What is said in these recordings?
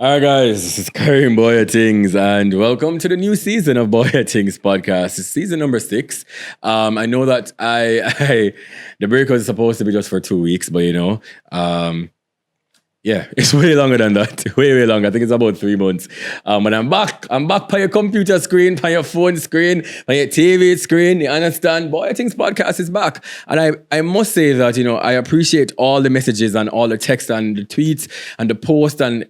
All right, guys, this is Karim Boya Things, and welcome to the new season of Boya Things podcast. It's season number 6. I know that the break was supposed to be just for 2 weeks, but yeah, it's way longer than that. Way longer. I think it's about 3 months. But I'm back. I'm back by your computer screen, by your phone screen, by your TV screen. You understand? Boy, Things podcast is back. And I must say that, I appreciate all the messages and all the text and the tweets and the post and,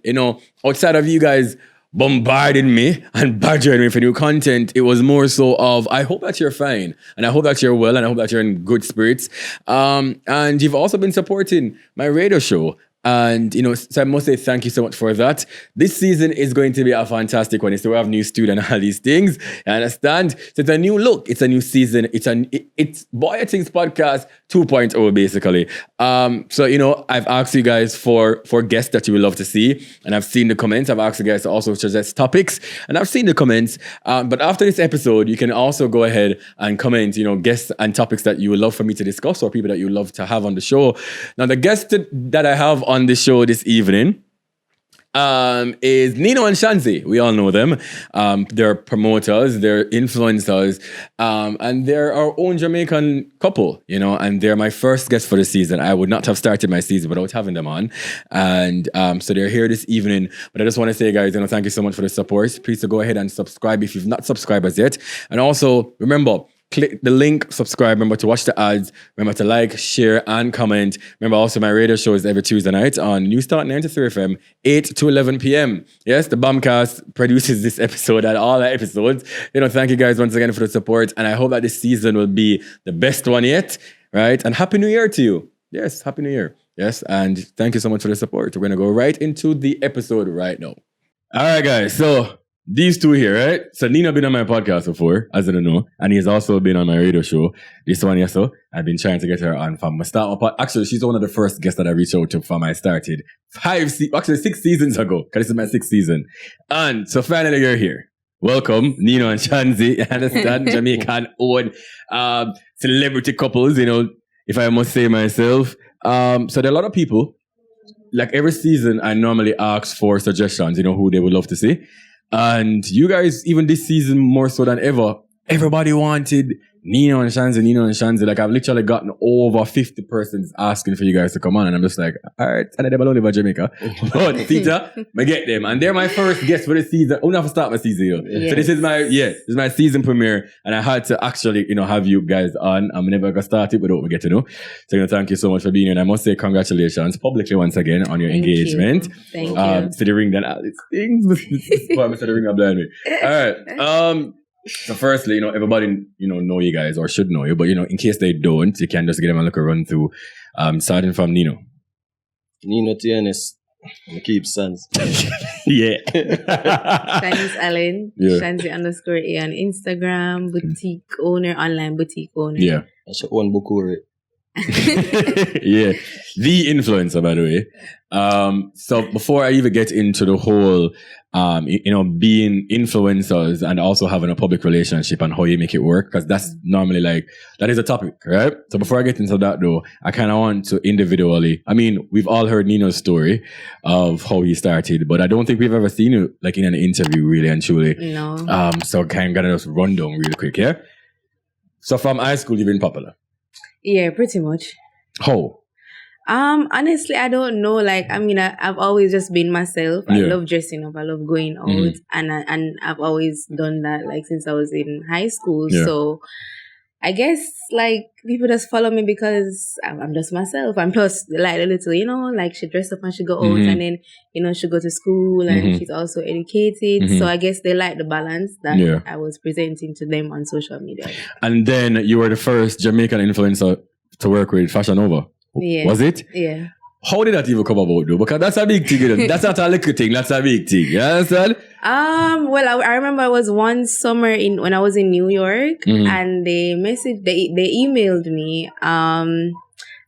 outside of you guys bombarding me and badgering me for new content, it was more so of, I hope that you're fine and I hope that you're well and I hope that you're in good spirits. And you've also been supporting my radio show. And, so I must say thank you so much for that. This season is going to be a fantastic one. It's to have new studio and all these things. You understand? So it's a new look. It's a new season. It's Boya Things Podcast 2.0, basically. So, I've asked you guys for guests that you would love to see. And I've seen the comments. I've asked you guys to also suggest topics. And I've seen the comments. But after this episode, you can also go ahead and comment, guests and topics that you would love for me to discuss or people that you would love to have on the show. Now, the guests that I have on the show this evening is Nino and Shanzi. We all know them. They're promoters, they're influencers, and they're our own Jamaican couple, and they're my first guest for the season. I would not have started my season without having them on. And so they're here this evening. But I just want to say, guys, thank you so much for the support. Please go ahead and subscribe if you've not subscribed as yet. And also, remember, click the link, subscribe. Remember to watch the ads. Remember to like, share, and comment. Remember also my radio show is every Tuesday night on New Start 93 FM, 8 to 11 p.m. Yes, the Bombcast produces this episode and all the episodes. Thank you guys once again for the support. And I hope that this season will be the best one yet. Right? And Happy New Year to you. Yes, Happy New Year. Yes, and thank you so much for the support. We're going to go right into the episode right now. All right, guys. So these two here, right? So Nina been on my podcast before, as I don't know, and he's also been on my radio show. This one here, so I've been trying to get her on from my start. Actually, she's one of the first guests that I reached out to from I started 6 seasons ago, because this is my 6th season. And so finally you're here. Welcome, Nino and Shanzi. I understand, Jamaican-owned celebrity couples, if I must say myself. So there are a lot of people, like every season, I normally ask for suggestions, who they would love to see. And you guys, even this season, more so than ever, everybody wanted Nino and Shanzi. Like, I've literally gotten over 50 persons asking for you guys to come on. And I'm just like, all right, and they don't live in Jamaica. But, Tita, I get them. And they're my first guests for the season. I'm going to start my season. Yes. So this is my season premiere. And I had to actually, have you guys on. I'm never going to start it without we get to know. So, thank you so much for being here. And I must say congratulations publicly once again on your engagement. Thank you. To the ring, then all these things. Mr. The ring are blind me. All right. So firstly, everybody, know you guys or should know you, but, in case they don't, you can just give them a look a run through, starting from Nino. Nino TNS. Keep Sons. Yeah. Shanzi Allen. Yeah. Shanzi _A on Instagram. Boutique owner, online boutique owner. Yeah. I should own Bukuri. Yeah. The influencer, by the way. So before I even get into the whole, being influencers and also having a public relationship and how you make it work, because that's normally that is a topic, right? So before I get into that though, I kind of want to individually, we've all heard Nino's story of how he started, but I don't think we've ever seen you in an interview really and truly. No. So kind of just run down really quick, yeah? So from high school, you've been popular. Yeah, pretty much. How? Honestly, I don't know. I've always just been myself. I love dressing up. I love going out, and I've always done that since I was in high school. Yeah. So I guess people just follow me because I'm just myself. And plus, a little, she dressed up and she go out, and then she go to school, and she's also educated. So I guess they like the balance that I was presenting to them on social media. And then you were the first Jamaican influencer to work with Fashion Nova. Yeah. Was it? Yeah. How did that even come about though? Because that's a big thing. That's not a little thing. That's a big thing. You understand? Well, I remember it was one summer when I was in New York, and they emailed me, and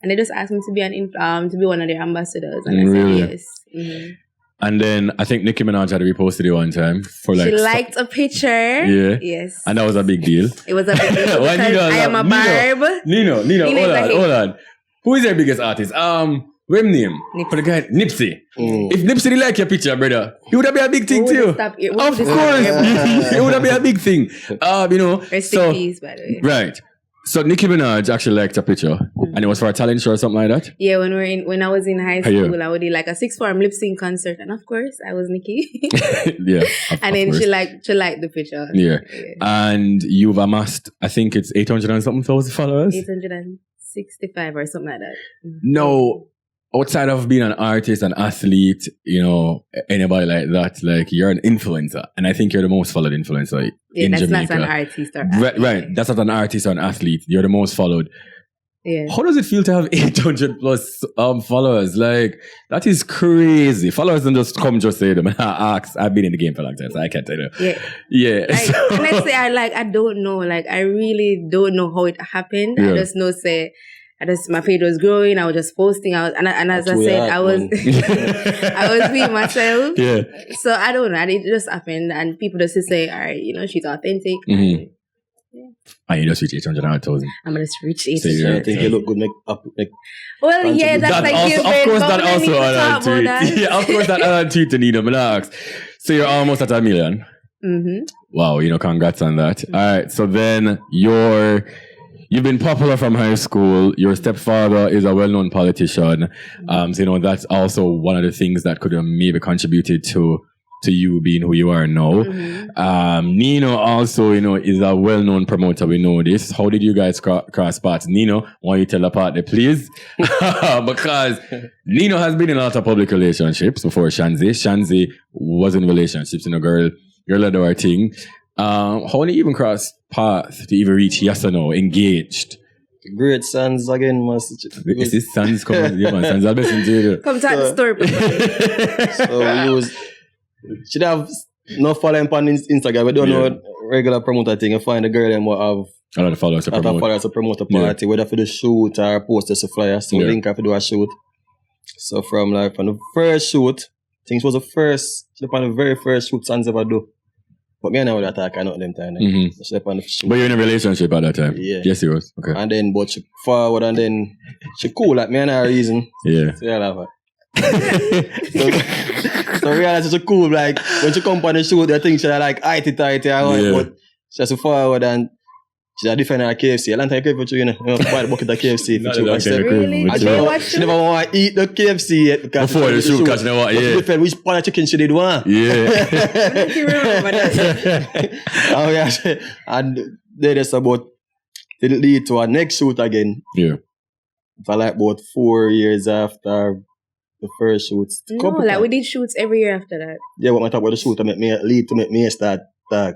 they just asked me to be one of their ambassadors, and I said yes. Mm-hmm. And then I think Nicki Minaj had reposted it one time for she liked a picture. Yeah. Yes. And that was a big deal. It was a big deal because I am a barb. Nino, hold on. Who is their biggest artist? What name? Nipsey. For the guy, Nipsey. Mm. If Nipsey didn't like your picture, brother, it would have been a big thing Who too. would stop you? Who Of would course, stop you? it would have been a big thing. Rest So in peace, by the way. right. So Nicki Minaj actually liked a picture, and it was for a talent show or something like that. Yeah, when I was in high Hey, yeah. school, I would do like a sixth form lip sync concert, and of course, I was Nikki. Yeah, And then she liked the picture. Yeah. And you've amassed, I think it's 800 and something thousand followers. 865 or something like that. No, outside of being an artist, an athlete, anybody like that, like you're an influencer, and I think you're the most followed influencer Yeah, in that's Jamaica. not an artist or Right. That's not an artist or an athlete. You're the most followed. Yeah. How does it feel to have 800 plus followers? Like, that is crazy. Followers don't just come just say them. I've been in the game for a long time, so I can't tell you. Yeah. Yeah. Honestly, I don't know. Like, I really don't know how it happened. Yeah. I just know, my page was growing. I was just posting out, and as I said, I was I was being myself. Yeah. So I don't know. It just happened, and people just say, "All right, she's authentic." Mhm. And you just reach 800,000. I'm gonna reach So 800. you're- I think you look good. Make Well, yeah, that's like also, given, of course, but that we don't also need to an talk about tweet. that. Yeah, of course, that an tweet to Nina Relax. So you're almost at 1 million. Mm-hmm. Wow, congrats on that. All right, so then you've been popular from high school. Your stepfather is a well-known politician. So that's also one of the things that could have maybe contributed to you being who you are now. Mm-hmm. Nino also, is a well-known promoter. We know this. How did you guys cross paths? Nino, why you tell a partner, please? Because Nino has been in a lot of public relationships before Shanzi. Shanzi was in relationships, girl led our thing. How did you even cross paths to even reach yes or no, engaged? great sons again, must. Is this Sons coming? Yeah, man, Sons, I'll listen to you. Come to the store, please. So should have no following on Instagram. We don't know regular promoter thing. You find a girl and will have A lot of followers to a lot of promote. followers to promote a party, whether for the shoot or posters to flyers. So we link her to do a shoot. So from the first shoot, I think it was the very first shoot Sons ever do. But me and I would attack her not them time. Mhm. She on the shoot. But you're in a relationship at that time? Yeah. Yes, you was. Okay. And then, but she forward and then she cool like me and her reason. Yeah. So I love her. So realize she cool, like when she come on the shoot, I think she like IT, but she has to forward and she a different at KFC. A long time KFC, buy the bucket of KFC. Not for a long she time said, Really? But Did you you- watch she never want to eat the KFC yet because Before the she shoot, because you know what, But yeah. different which part of chicken she did want. Yeah. You remember that? Oh yeah, and then it's about it lead to our next shoot again. Yeah. For like about 4 years after the first shoot. No, like we did shoots every year after that. Yeah, what I talk about the shoot to make me start talk.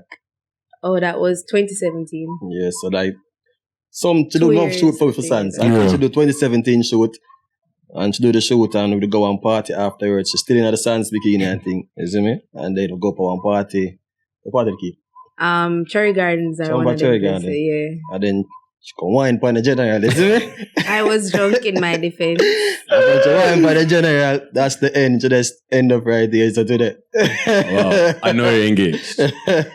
Oh, that was 2017. Yeah, so like she 2 do enough years, shoot for 3 Sons. years. And Yeah. she do 2017 shoot. And she do the shoot and we go on party afterwards. She's still in the Sons bikini and thing. You see me? And then we go for one party. The party key. Cherry Gardens are Some one about of Cherry them places, Garden. yeah. And then she go wine for the general. You see me? I was drunk in my defense. And when she wine for the general, that's the end. She just end up right there. So today. Wow. I know you're engaged.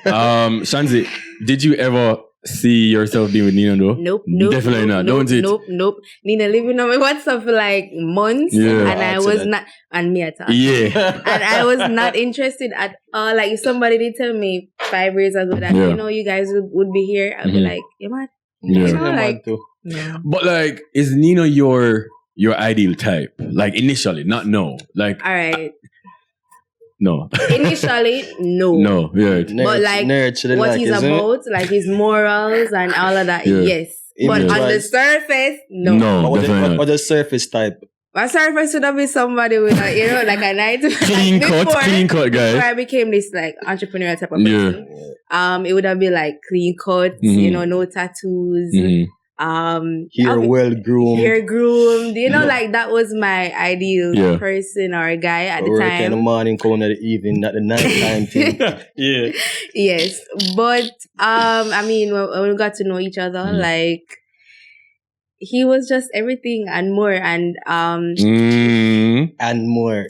Shanzi, did you ever see yourself being with Nina though? Nope. Definitely not. Don't it? Nope. Nina living on my WhatsApp for like months. Yeah. And I was not, and me at all. Yeah. And I was not interested at all. Like if somebody did tell me 5 years ago that, Yeah. you guys would be here, I'd be Mhm. like, you mad? Yeah. You know, like, no. But like, is Nina your ideal type? Like initially, not no. Like All right. no. Initially, no. No, yeah. But like, she what like, he's isn't it? about, like his morals and all of that, Yeah. yes. But on the Image-wise. surface, no. No, What definitely the not. surface type? My surface would have been somebody with, like a night. Clean cut Before guy. I became this like entrepreneurial type of Yeah. person, it would have been like clean cuts, Mhm. no tattoos, Mhm. Hair well groomed. hair groomed. Like that was my ideal Yeah. person or guy at the Work in the time. morning, coming at the evening, not the night time thing. Yeah. Yes, but I mean, when we got to know each other, Mhm. like he was just everything and more. And And more.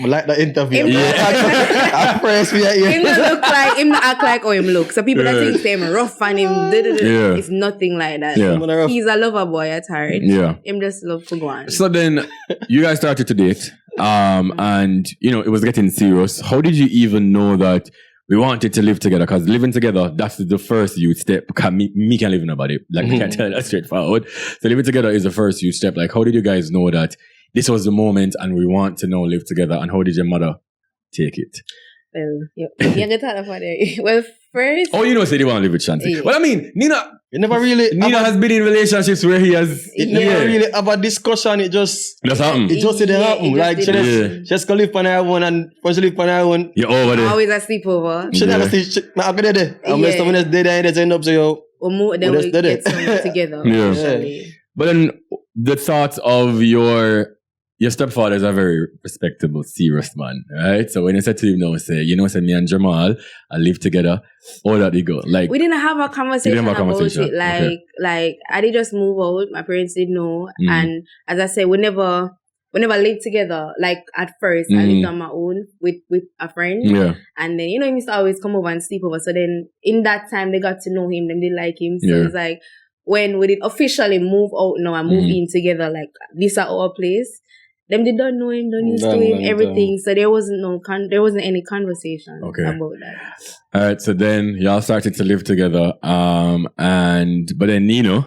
I like the interview. Him- At first, we are him here. not look like him, not act like how him look. So people that think him rough and him, Yeah. it's nothing like that. Yeah. He's a lover boy at heart. Yeah. Him just love to go on. So then you guys started to date. And you know, it was getting serious. How did you even know that we wanted to live together? Because living together, that's the first youth step. Because me can't live with nobody. Like, we can't tell that straightforward. So living together is the first youth step. Like, how did you guys know that this was the moment and we want to now live together? And how did your mother take it? Well, you can talk about it. Well, first, Oh, you know, say they want to live with Shanti. Yeah. Well, I mean, Nina Nina has been in relationships where he has. It never really have a discussion. It just That's happened. it just didn't Yeah, happen. it just Like she didn't. just go live on her own, and once she live on her own, You're over there. always a sleepover. she Yeah. never see. I could there. Yeah. Unless someone else dead and they end up so yo. Then We we just did get it. somewhere together. Yeah. Actually. But then the thoughts of your stepfather is a very respectable, serious man, right? So when you said to him now, say, you know, say me and Jamal, I live together, all that they go. Like, We didn't have a conversation have a about conversation. it. Like I did just move out. My parents didn't know, Mhm. and as I said, we never lived together. Like at first, I lived on my own with a friend, yeah, and then he used to always come over and sleep over. So then in that time, they got to know him. Them did like him. So Yeah. it's like when we did officially move out now and move in together, like this at our place. Them they don't know him, don't used to him, everything. So there wasn't any conversation Okay. about that. all right. So then y'all started to live together, but then Nino,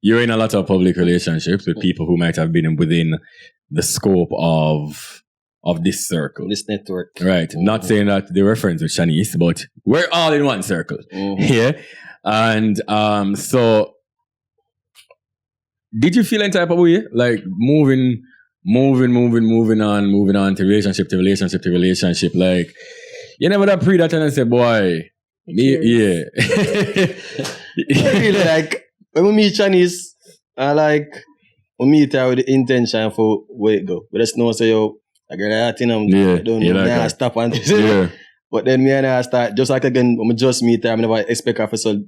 you're in a lot of public relationships with people who might have been within the scope of this circle. This network. Right. Not saying that they were friends with Shanice, but we're all in one circle. Yeah. And so did you feel any type of way? Like moving on to relationship to relationship to relationship. Like you never that pre that and say, boy, yeah. Really, like when we meet Chinese, we meet her with the intention for where it go. But that's no say yo, I got that thing Yeah, don't you know like me that. stop and Yeah. But then me and I start just like again when we just meet her, I never expect her for so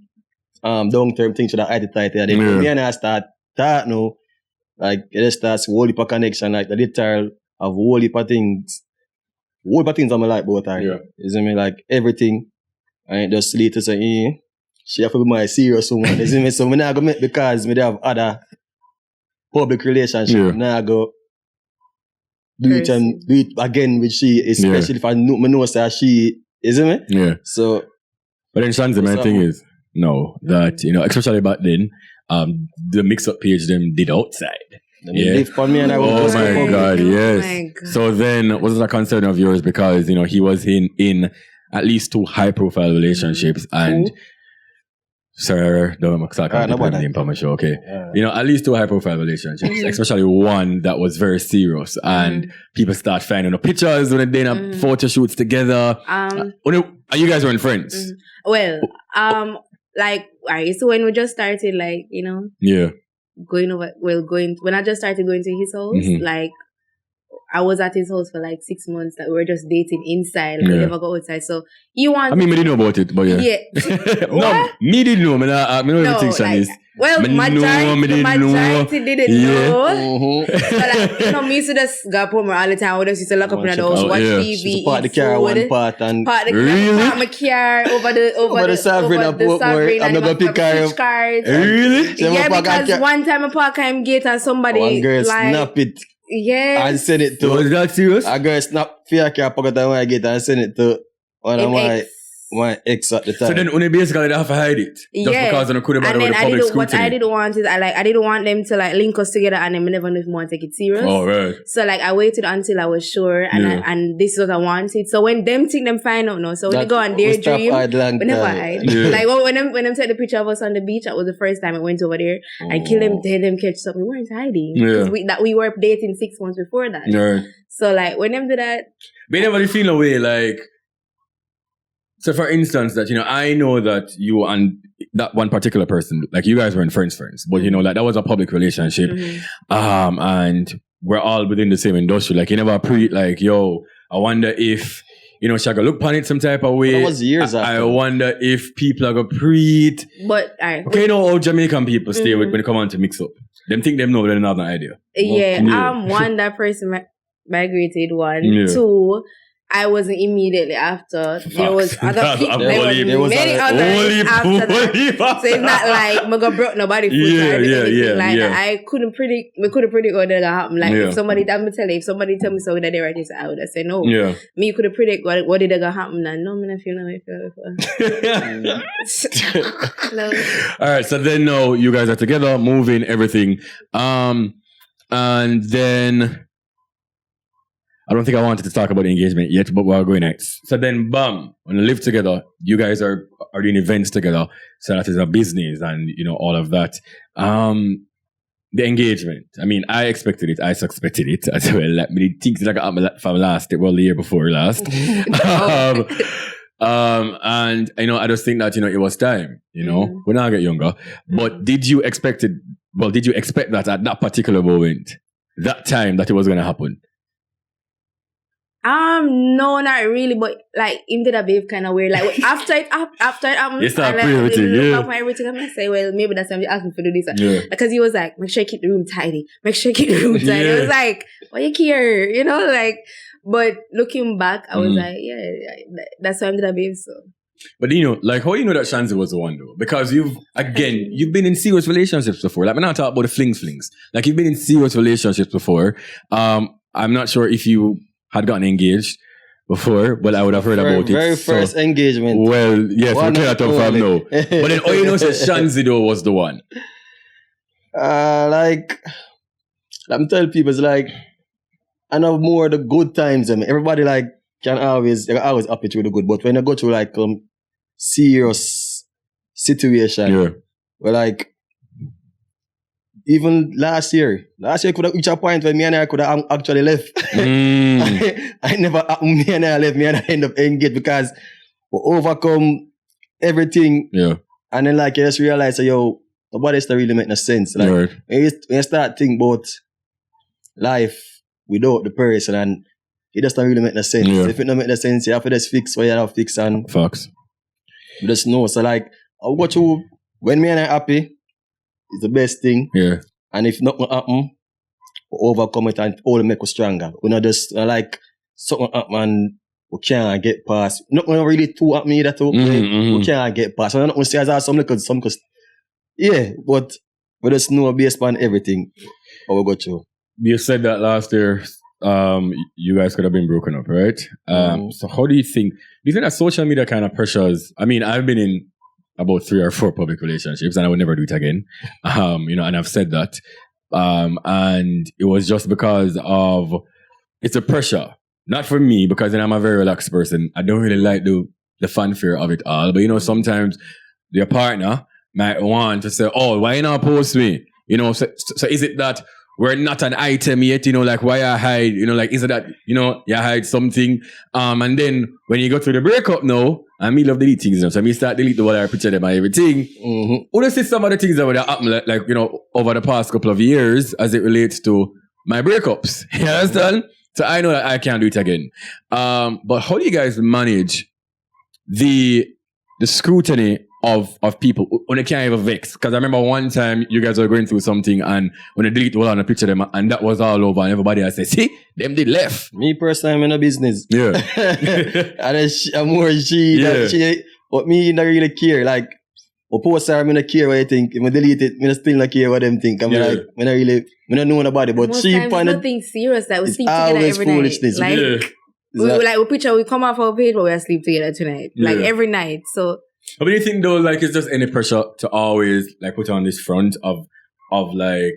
long term things to that tight there. Then Yeah. me and I start that now, like it starts whole heap of connection, like the detail of whole heap of things. Whole heap of things I'm like about her. Yeah. You see me? Like everything. And just later say, she have to be my serious woman. You see me? So I'm not gonna make because me they have other public relationship. Yeah. I'm not go do it again with she, especially if I know that she, you see me? Yeah. So But then Shanzi, my thing is, no, that, you know, especially back then, the mix-up page them did outside. Yeah. live for me and I Oh was just my public. God, Oh yes. my God. So then, was it a concern of yours because, you know, he was in at least 2 high-profile relationships and... Sir, don't make no the bother. name for my show, okay? Yeah. You know, at least 2 high-profile relationships, especially one that was very serious, and people start finding the pictures when they're doing photo shoots together. And you guys weren't friends? Well, like, alright, so when we just started, like, you know, Yeah. when I just started going to his house, Mhm. like, I was at his house for like 6 months, that we were just dating inside, like, we Yeah. never go outside. So you want I mean, me didn't know about it, but yeah. yeah. No, What? me didn't know. Me know No, everything, Shanice. well, Me know, me didn't majority didn't Yeah. know. So like, you know, me used to just go up home all the time. We just used to lock up in the house, watch yeah. TV, She park the eat car one food. part and Park the Really? car, park my car over the sovereign of Portmore. sovereign I'm and not gonna pick her up. cards. Really? She never Yeah, park her because car. one time I park him gate and somebody one girl like snap it yes, and send it So was to that serious? a girl snap fear car pocket and when I get and send it to one of him my ex. ex at the time. So then, when they basically they have to hide it, just Yeah. because they couldn't And bother with then the I public didn't what I scrutiny. didn't want is I didn't want them to like link us together and then I never know if I want to take it serious. Oh right. So like I waited until I was sure and Yeah. and this is what I wanted. So when them think them find out now, so when they go on their dream, we never hide. Yeah. Like when them take the picture of us on the beach, that was the first time I went over there and kill them, dead them catch something. We weren't hiding. Yeah. Because we were dating 6 months before that. Yeah. So like when them do that, But you never feel a way like. So for instance, that, you know, I know that you and that one particular person, like you guys weren't friends, but you know, like that was a public relationship. And we're all within the same industry. Like you never like, yo, I wonder if you know, she go look upon it some type of way. That was years I after. wonder if people are going to pre-it. But alright. Okay, you know how Jamaican people stay with when they come on to mix up. Them think them know, they don't have an idea. Yeah, Yeah. one, that person migrated. One, Yeah. two, I wasn't immediately after. There was other That's people. unbelievable. There was many others after that. Unbelievable. So it's not like me go broke nobody foot Yeah, or anything yeah, like yeah. that. I couldn't predict. We couldn't predict what that happen. Like Yeah. if somebody, I'm tell you, if somebody tell me something that they write this, I would have said no. Yeah. Me couldn't predict what did that happen. And no, me not feel no way. No. All right, so then now you guys are together, moving, everything. And then I don't think I wanted to talk about the engagement yet, but we're going next. So then, bam, when you live together, you guys are doing events together. So that is a business and, you know, all of that. The engagement. I mean, I expected it. I suspected it as well. Like, the things that got happened from last, well, the year before last. And, you know, I just think that, you know, it was time, you know, when I get younger. But did you expect that at that particular moment, that time, that it was going to happen? No, not really, but like him did a behave kind of weird. Like after it happened, You start and, praying like, everything, look yeah. up my everything. I'm gonna say, well, maybe that's why you asked me to do this. Yeah. Because he was like, make sure you keep the room tidy. Make sure you keep the room tidy. Yeah. I was like, why you care? You know, like. But looking back, I was like, yeah, that's why I did a behave. So. But you know, like how you know that Shanzi was the one though? Because you've been in serious relationships before. Like we're not talking about the flings. Like you've been in serious relationships before. I'm not sure if you had gotten engaged before, but I would have heard about it. Very first engagement. Well, yes, we can't talk from now. But then all you know is that Shanzi though was the one. Like, let me tell people, it's like, I know more the good times. I mean, everybody like they're always happy through the good, but when I go through like serious situation, Yeah. where like even last year could have reached a point where me and I could have actually left. I never me and I left, me and I end up engaged because we overcome everything. Yeah. And then like you just realize that nobody's to really make no sense. Like Right. when you start thinking about life without the person, and it doesn't really make no sense. Yeah. If it don't make no sense, you have to just fix what you have to fix and Facts. you just know. So like I'll go through when me and I happy, it's the best thing. Yeah. And if nothing happen, we overcome it and all make us stronger. We not just like something happen and we can't get past. Nothing really too happen either too. We can't get past. So nothing say as some cause yeah, but we just know based on everything how we go through. You said that last year, you guys could have been broken up, right? So how do you think that social media kind of pressures? I mean, I've been in about 3 or 4 public relationships and I would never do it again. You know, and I've said that. And it was just because of, it's a pressure. Not for me, because then I'm a very relaxed person. I don't really like the fanfare of it all. But you know, sometimes your partner might want to say, oh, why you not post me? You know, so is it that we're not an item yet, you know, like why I hide, you know, like is it that, you know, you hide something, and then when you go through the breakup now, and me love delete things, you know, so me start delete the whatever picture them and everything. Who see some of the things that would have happened, like, you know, over the past couple of years as it relates to my breakups, you understand? So I know that I can't do it again. But how do you guys manage the scrutiny of people when they can't even vex? Because I remember one time you guys were going through something and when they delete on a picture of them and that was all over and everybody else said, see, them did left. Me personally, I'm in a business. Yeah. And I'm more she than she, but me not really care. Like, or post her, I don't care what you think. If I delete it, I still not care what them think. I'm like, I don't know nobody, but most she times it's nothing serious that we it's sleep together always every foolishness. night. Like, we come off our page, but we are sleep together tonight. Like Yeah. every night. So But do you think though, like, it's just any pressure to always like put on this front of like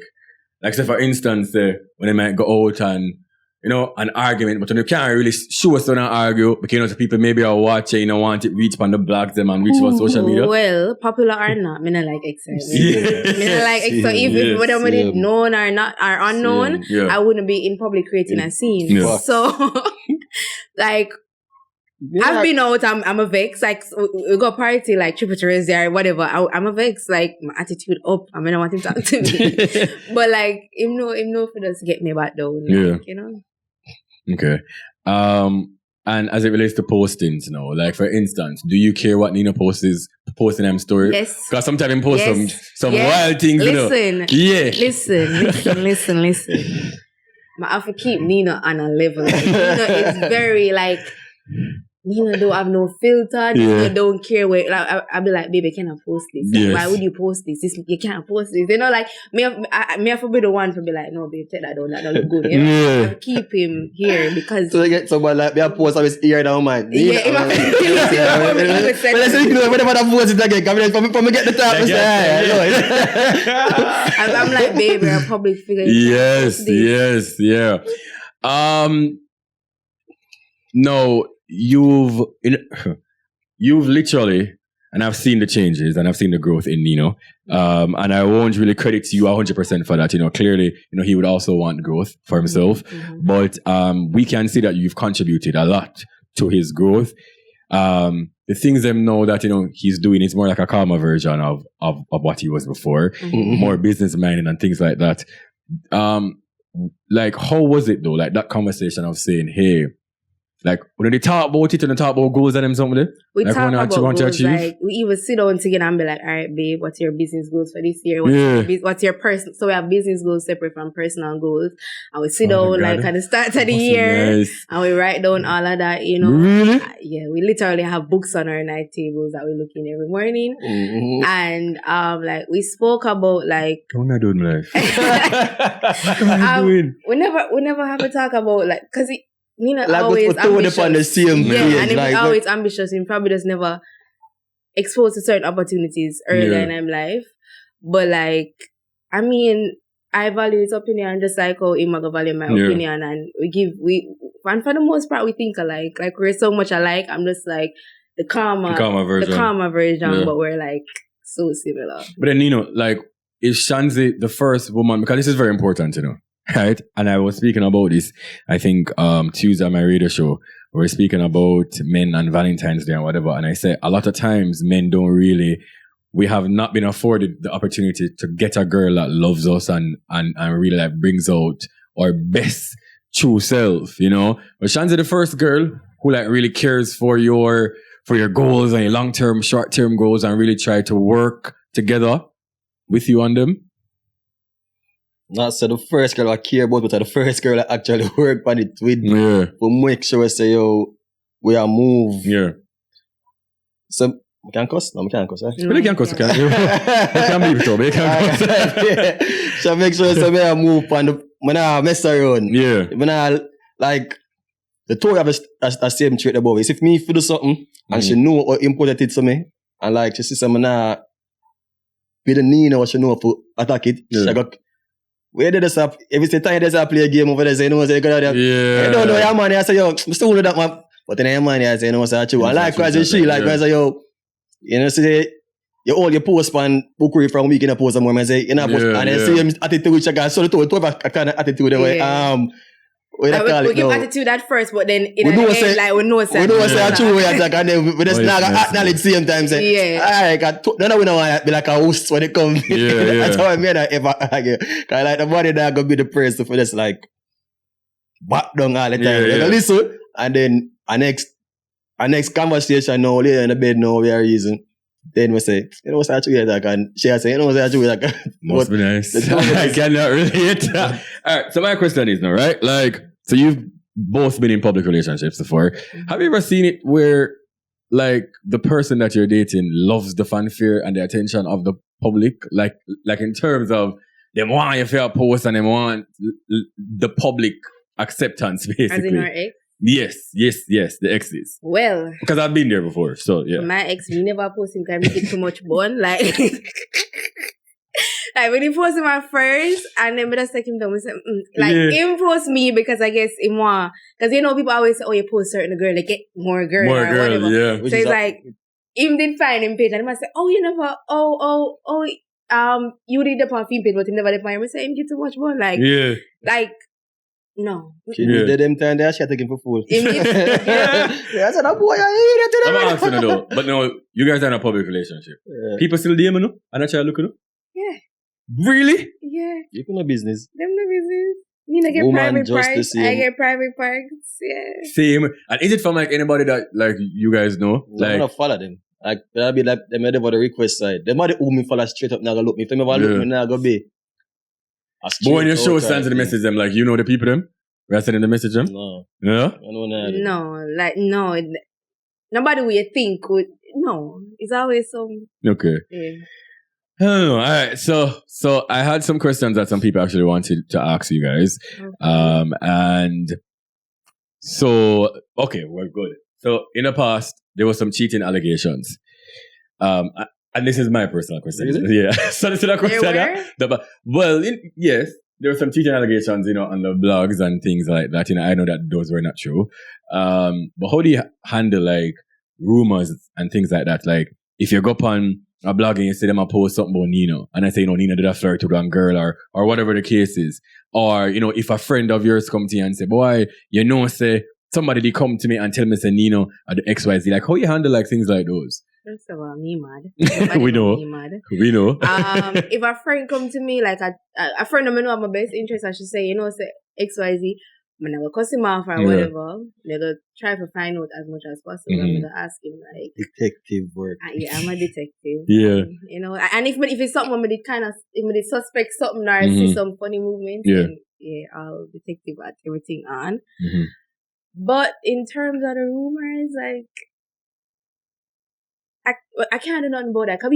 say for instance, when they might go out and, you know, an argument, but when you can't really show us on an argue because, you know, the people maybe are watching, you know, want it reach on the blogs them and reach on social media. well, popular or not, me not like excitement. Yeah. Me not like so if whether somebody known or not or unknown, Yeah. I wouldn't be in public creating a scene. Yeah. So like I've been out, I'm a vex. Like, we go party, like, Triple Teresa or whatever. I'm a vex. Like, my attitude up. I mean, I want him to talk to me. But, like, him know if he does get me back down. Like, Yeah. you know? Okay. And as it relates to postings, like for instance, do you care what Nina posting them story? Yes. Because sometimes they post some Yes. wild things, Listen. Yeah. Listen. I have to keep Nina on a level. Like, Nina is very like, Nina don't have no filter. Nina don't care where. Like, I'll be like, baby, can I post this? Like, Yes. why would you post this? You can't post this. Like me have to be the one to be like, no, babe, take that down. That don't look good. I have to keep him here because. So they get someone like me a post of his ear down, man. Yeah, But I say, whenever I post it again, come from me get the top. I'm like, baby, a public figure. Yes, yeah. No, you've literally, and I've seen the changes and I've seen the growth in Nino. And I won't really credit you 100% for that. Clearly, he would also want growth for himself. But we can see that you've contributed a lot to his growth. The things them know that he's doing is more like a calmer version of what he was before, more business minded and things like that. Like how was it though? Like that conversation of saying, hey, like when they talk about it and they talk about goals and them something, we like talk about goals. Like we even sit down together and be like, all right, babe, what's your business goals for this year? What's your personal? So we have business goals separate from personal goals, and we sit down like at the start of the year, and we write down all of that. Really? Yeah, we literally have books on our night tables that we look in every morning, and like we spoke about like. What am I doing life? We never have to talk about like because. Nina like always ambitious. On the same page, and if like, he's always ambitious, he probably just never exposed to certain opportunities earlier in life. But like, I mean, I value his opinion just like how Imago value my opinion, and and for the most part we think alike. Like we're so much alike. I'm just like the calmer version, but we're like so similar. But then like, is Shanzi the first woman? Because this is very important, right? And I was speaking about this, I think, Tuesday on my radio show. We were speaking about men and Valentine's Day and whatever. And I said, a lot of times men we have not been afforded the opportunity to get a girl that loves us and really like brings out our best true self, But Shanzi the first girl who like really cares for your goals and your long-term, short-term goals and really try to work together with you on them. Not so the first girl I care about, but the first girl I actually work on it with. Yeah. To make sure I say, we are move. Yeah. So, we can cuss? No, we can't cuss, right? Well, you can cuss, you can. You can leave it up, you can cuss. So make sure I say, move and when I mess around. Yeah. When I, like, the two have a same trait above. If me do something, and she know how important it is to me, and like, she see something with the Nina, what she know to attack it, she got. Where did this up? Every time there's a play a game over there, say, say, good idea. Yeah. I don't know, your man, I say, I'm still with that man. But then your man, I say, say, true. And likewise, she, likewise, say, you all your post man, book from week in a post, and I say, post, and then see him attitude, which I got, so to have a kind of attitude, we give attitude at first, but then in the end, like, we know say true way attack, and then we just not acknowledge same time, say, alright, none of we don't want to be like a host when it comes. That's how I made that ever argue. Because like the body that gonna be the praise for this, like, back down all the time. Like, listen, and then our next conversation now, later in the bed now, we are using. Then we say, what's that you that? And she say, what's that you that? Must be nice. I cannot relate. Alright, so my question is now, right? Like, so you've both been in public relationships before. Have you ever seen it where, like, the person that you're dating loves the fanfare and the attention of the public? Like in terms of, them want you for a post and them want the public acceptance, basically. As in our ex? Yes, the exes. Well, because I've been there before, so yeah. My ex, we never post him because I make it too much bun. Like, like when he post him at first, and then we just take him down. We say, him post me because I guess him want. Because people always say, oh, you post certain girl, they get more girl or whatever. Yeah. So it's like, him did find him page, and he must say, oh, you never, you did the on film page, but you never did find him. We say, him get too much bun. Like, no. She did them time there, she had to give him for fool. Yeah, I said, oh boy, I I'm asking though. But no, you guys are in a public relationship. Yeah. People still DM you, and I try to look at you. Yeah. Really? Yeah. You know business. Them no business. You know, get Woman private just the parks. same. I get private parks. Yeah. Same. And is it from like anybody that like you guys know? No, I Like, don't follow them. Like, that'll be like, them over the request side. Them are the who me follow straight up, now go look me. If them ever look Yeah. me, now go be. but when your Straight show out stands to the thing. message them, like, you know the people them? We are sending the message them? No, Yeah? I know none of them. No, like no. Nobody will you think would. No, it's always some. Okay. Yeah. I don't know. All right. So I had some questions that some people actually wanted to ask you guys. Okay. And so, okay, we're good. So in the past, there were some cheating allegations. And this is my personal question. Really? Yeah. So this is a question. There were? Well, yes, there were some cheating allegations, on the blogs and things like that. I know that those were not true. But how do you handle like rumors and things like that? Like if you go up on a blog and you see them a post something about Nino, and I say, Nino did a flirt with one girl or whatever the case is. Or, if a friend of yours come to you and say, boy, say somebody did come to me and tell me say Nino or the XYZ. Like how you handle like things like those? First of all, me mad. We know. Me mad. We know. If a friend come to me, like a friend of mine know have my best interest, I should say, say XYZ, I'm gonna cuss him off or whatever. They're gonna try to find out as much as possible. I'm gonna ask him like Detective work. yeah, I'm a detective. Yeah. And if it's something when if they suspect something or see some funny movements, then I'll detective at everything on. Mm-hmm. But in terms of the rumors, like I can't do nothing about that because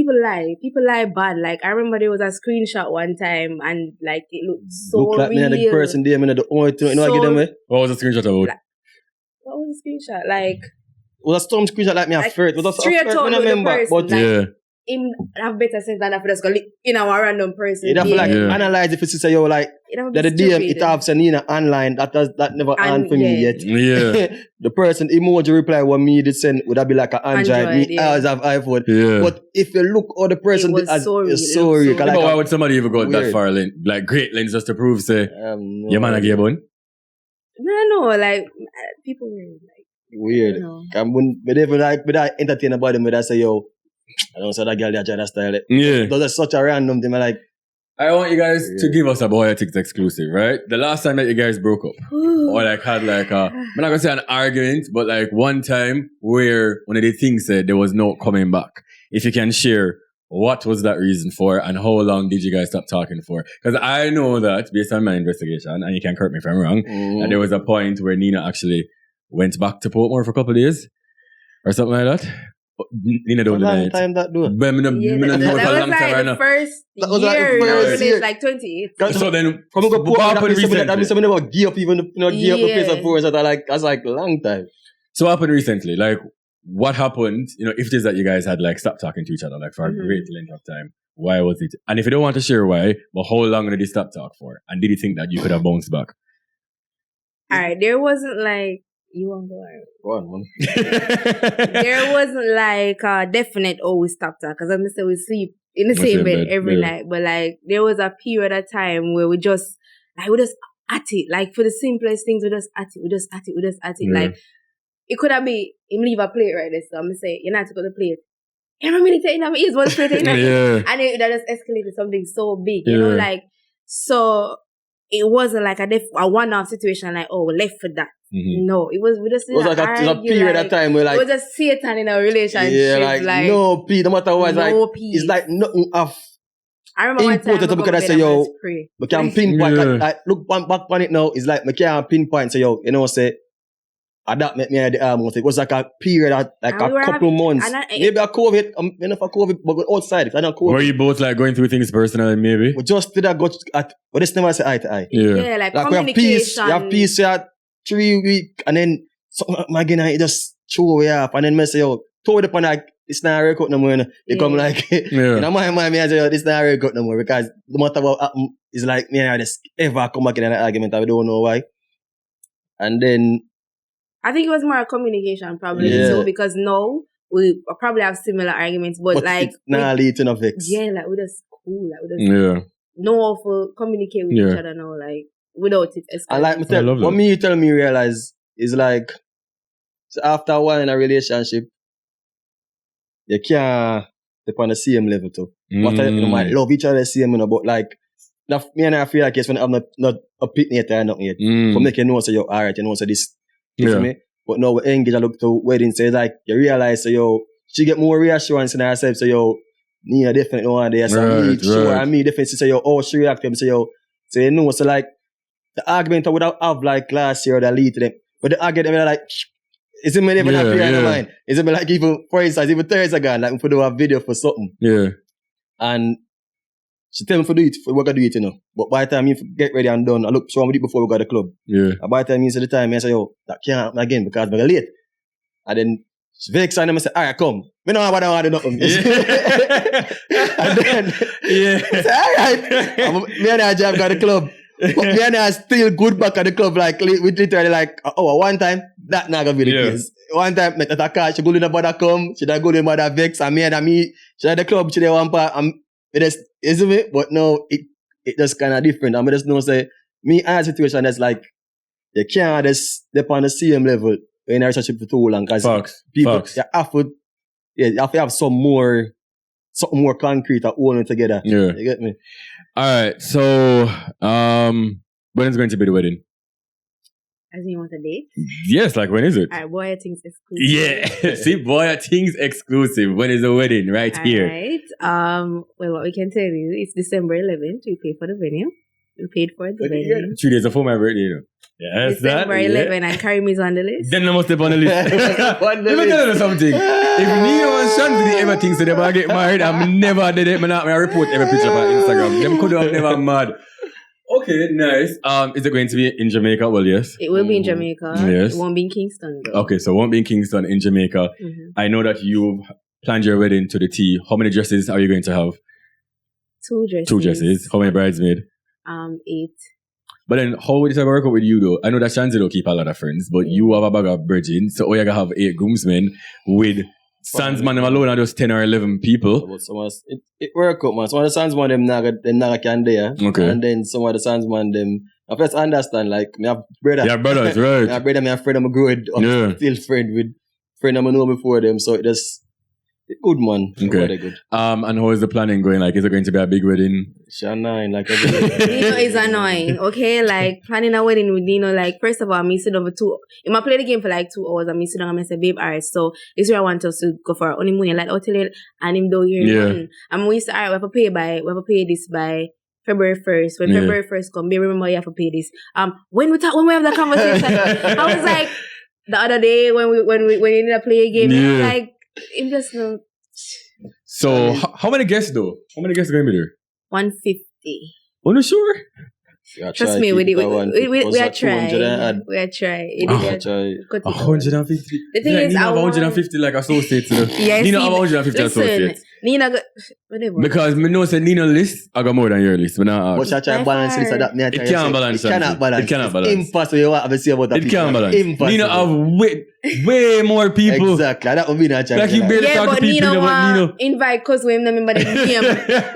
people lie bad. Like I remember there was a screenshot one time and like it looked so Look like real. me and the person there, me the only thing, I get them with. What was the screenshot about? What was the screenshot? Like It was a storm screenshot like me at first. It was a straight first, out I with the remember. person, But like, yeah. him have better sense than that for just go a random person. you'd have to like Yeah. analyze if it's say, yo, like, that the DM, it have said Nina online, that never on for me yet. Yeah. The person emoji reply what me did send would that be like an Android. Me always have iPhone. Yeah. But if you look how the person was did, so real. it's so real. Yeah, but why would somebody even go that weird. far, like great lengths just to prove, say, no, your man a gay bun? No, like people were like weird. But even like, but I entertain about them, but I say, yo, I don't say that girl, that Jada style. Yeah. Those are such a random thing. I'm like, I want you guys to give us a Boyatics exclusive, right? The last time that you guys broke up, or like had like I'm not gonna say an argument, but like one time where one of the things said there was no coming back. If you can share, what was that reason for, and how long did you guys stop talking for? Because I know that based on my investigation, and you can correct me if I'm wrong, that there was a point where Nina actually went back to Portmore for a couple of days, or something like that. Nina don't deny long it. time that do. that was like the first That was like the year. first year. Like 28. So then, Come go what happened recently? that means somebody never gear up even gear up the place of force. That's like a long time. So what happened recently? Like, what happened? If it is that you guys had like stopped talking to each other like for a great length of time, why was it? And if you don't want to share why, but how long did you stop talk for? And did you think that you could have bounced back? Alright, there wasn't like you won't go. Go on, man. There wasn't like a definite we stop talk because I'm say we sleep in the same bed every night. But like there was a period of time where we just at it. Like for the simplest things, we just at it. Like it could have been him leave a plate right there. So I'm gonna say, you're not to go to the plate. Every minute taking my ears, one plate taking and that just escalated something so big, you know, like so it wasn't like a one-off situation like, oh, we're left for that. No, it was like a period of time where like it was just Satan in a relationship. Yeah, like no peace, no matter what, no like peace. it's like nothing off. I remember one time important because I say, yo, we can pinpoint like look back on it now, it's like we can't pinpoint say, yo, say that make me the almost. It was like a period of like a couple months. Maybe a COVID, enough a COVID, but outside, if I don't COVID. Were you both like going through things personally, maybe? We just did that go at but this never say eye to eye. Yeah, like communication. We have peace, 3 weeks, and then something again, I just throw away off, and then I say, yo, throw it upon like, it's not a record no more. They come like, in my mind, I say, yo, this not a record no more, because no matter what happen, it's like, me and I just ever come back in an argument, I don't know why. And then, I think it was more a communication problem, so because now, we probably have similar arguments, but like, nah, lead to no vex. Yeah, like, we're just cool, like, we're just know how to communicate with each other now, like, without it escalating. And like, what you tell me realize is like, so after a while in a relationship, you can't step on the same level too. What you might love each other the same, but like, me and I feel like it's when I'm not a picnic or nothing yet. For make you know, so you're alright, you know, so this, you feel me? But now we engage, I look to wedding, so it's like, you realize, so yo, she get more reassurance in herself, so yo, Nina definitely want there, so me, sure, and me definitely say, yo, oh, she react to him, so yo, so you know, so like, the argument I would have like last year that lead to them, but the argument, they're like, is it me never not clear in my mind? Is it me like, even, for instance, even Thursday ago, like, we do a video for something. Yeah. And she tell me to do it, we're gonna do it, you know. But by the time you get ready and done, I look, so I'm do it before we go to the club. Yeah. And by the time you say the time, I say, yo, that can't happen again because we're late. And then she vex and I say, alright, come. We don't know what I want to do nothing. And then, I say, alright. Me and I just got the club. But me and I still good back at the club, like, we literally like, one time, that not gonna be the case. One time, met at a car, she go in the mother come, she don't go in the mother vex, and me, she at the club, she did one part, it is, isn't it? But no, it just kind of different. I mean, just know, say, me and a situation that's like, you can't just step on the same level in a relationship for too long, because people, you have to have something more concrete to hold it together. Yeah. You get me? Alright, so, when is going to be the wedding? As in you want a date? Yes, like when is it? Alright, Boy Things exclusive. Yeah. See, Boy Things exclusive. When is the wedding? Right here. Alright. Well, what we can tell you, it's December 11th. We paid for the venue. We paid for the wedding. 2 days before my birthday, you know. Yes, December 11th, and Karim is on the list. Then I must step on the list. Let me tell you something. If Nino and Shanti did ever think so they might get married, I'm never did it. I report every picture on Instagram. Them could have never mad. Okay, nice. Is it going to be in Jamaica? Well, yes. It will be in Jamaica. Yes. It won't be in Kingston, though. Okay, so it won't be in Kingston, in Jamaica. I know that you've planned your wedding to the T. How many dresses are you going to have? 2 dresses. 2 dresses. How many bridesmaids? 8. But then, how would it ever work out with you, though? I know that Shanti don't keep a lot of friends, but you have a bag of bridging, so you have 8 groomsmen with Sandsman alone are just 10 or 11 people. It work out, man. Some of the Sandsman, them naga can there. Okay. And then some of the Sandsman, them, I first understand, like, me have brother. Yeah, brothers, right. Me have brother, me have friend, I'm good. Still friend with friend I'm know before them, so it just, good, man. Okay. Good. And how is the planning going? Like, is it going to be a big wedding? Shanine, like Nino is annoying, okay? Like, planning a wedding with Nino, like, first of all, me sit down for 2. I might play the game for like 2 hours, and me sit down and I say, babe, alright, so this is where I want us to go for our honeymoon. Like, I'll tell you, and him though you're and we say, alright, we have to pay this by February 1st. When February 1st come, babe, remember you have to pay this. When we have that conversation, I was like, the other day when we need to play a game, I was like, it just no. So, how many guests though? How many guests are going to be there? 150. Are you sure? Trust me, we are trying. We are trying. 150. The thing is, Nina have 150 like associates. Yes, Nina have 150 associates. Nina, whatever. Because me know say Nina list, I got more than your list. But I try to balance this so that me. It can't balance. It cannot balance. It cannot balance. Impossible. You want to see about that. It can't balance. Impossible. Nina have way more people. Exactly. That would be not like you barely talk to people. Nina invite cousin him remember the name.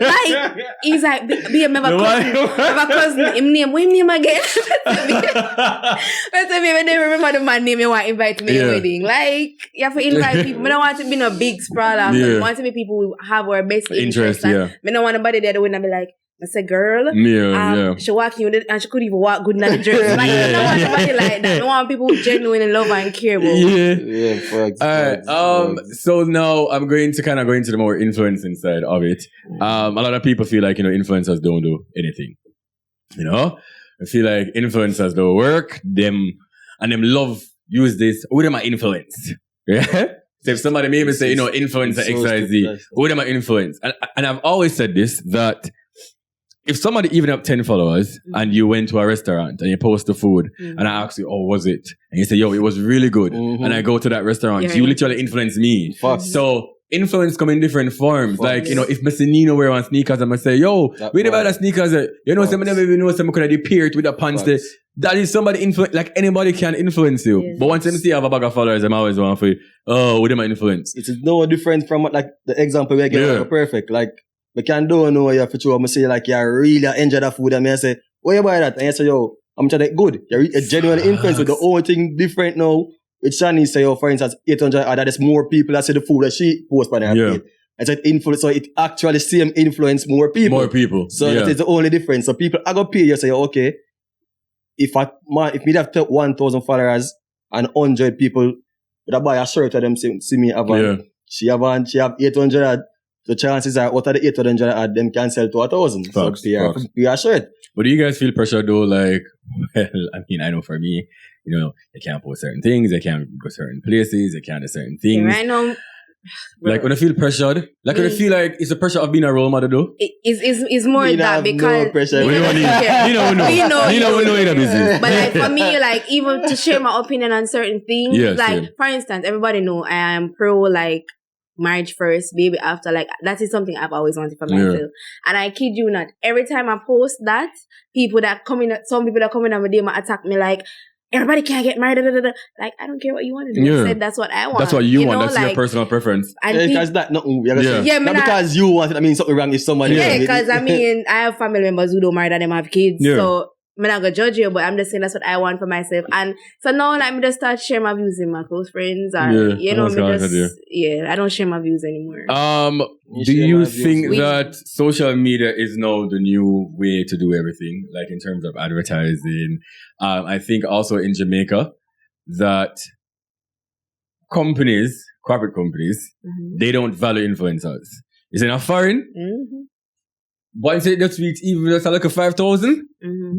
Like he's like be a member cousin him name. What name again? But when they remember the man name, you want to invite me to the wedding. Like you have to invite people. I don't want to be no big sprawler. I want to be people who have our best interest. I don't want nobody there that would not be like, I said, girl, she walking with it and she could even walk good in the dress. Like, I don't want somebody like that. I don't want people who genuinely love and care about. All right. So now I'm going to kind of go into the more influencing side of it. A lot of people feel like, influencers don't do anything. I feel like influencers don't work. Them love use this. Who them are influenced? Yeah. So if somebody maybe say, influencer XYZ, who them are influenced? And I've always said this, that if somebody even have 10 followers and you went to a restaurant and you post the food and I ask you, oh, was it? And you say, yo, it was really good. And I go to that restaurant, you literally influence me. So influence come in different forms. Like, if Mr. Nino wear on sneakers, I'm going to say, yo, we never had the sneakers. Someone never even know someone could have appeared with the pants. That is somebody influence, like anybody can influence you. Yes. But once them see you have a bag of followers, I'm always want for you, what am I influence? It's no different from like the example we get perfect. Like, we can do know you for sure. I say like you really enjoy that food and I say, where you buy that? And I say, yo, I'm trying to good. You're a genuine influence with the whole thing different now. With Shani say, for instance, 800 that is more people that see the food that she posts on her page. And so it actually same influence more people. More people. So yeah. that is the only difference. So people are gonna pay you say, okay, if me have 1,000 followers and 100 people would buy a shirt of them see me have one. She have 800. The chances are out of the 800 them can sell to 1,000. So pay a shirt. But do you guys feel pressure though? Like, well, I mean, I know for me, you know, they can't post certain things, they can't go certain places, they can't do certain things. Right now, like when I feel pressured, like when I feel like it's the pressure of being a role model though. It's more that because no pressure. We don't need, you know in a business. But like for me, like even to share my opinion on certain things, Yes, like yeah. for instance, everybody know I am pro like marriage first, baby after. Like that is something I've always wanted for myself. And I kid you not, every time I post that, some people that come in on my DM attack me like, everybody can't get married. Like, I don't care what you want to do. Yeah. I said that's what I want. That's what you want. know, That's like, your personal preference. And Because that nothing. Yeah. Not because you want it. I mean, something wrong if somebody. yeah, because I mean, I have family members who don't marry and them have kids. Yeah. So I'm not gonna judge you, but I'm just saying that's what I want for myself. And so now, like, me just start sharing my views with my close friends, or you know, I don't share my views anymore. Do you think that social media is now the new way to do everything, like in terms of advertising? I think also in Jamaica that corporate companies, they don't value influencers. Is it not foreign? Once you tweet even just like a 5,000,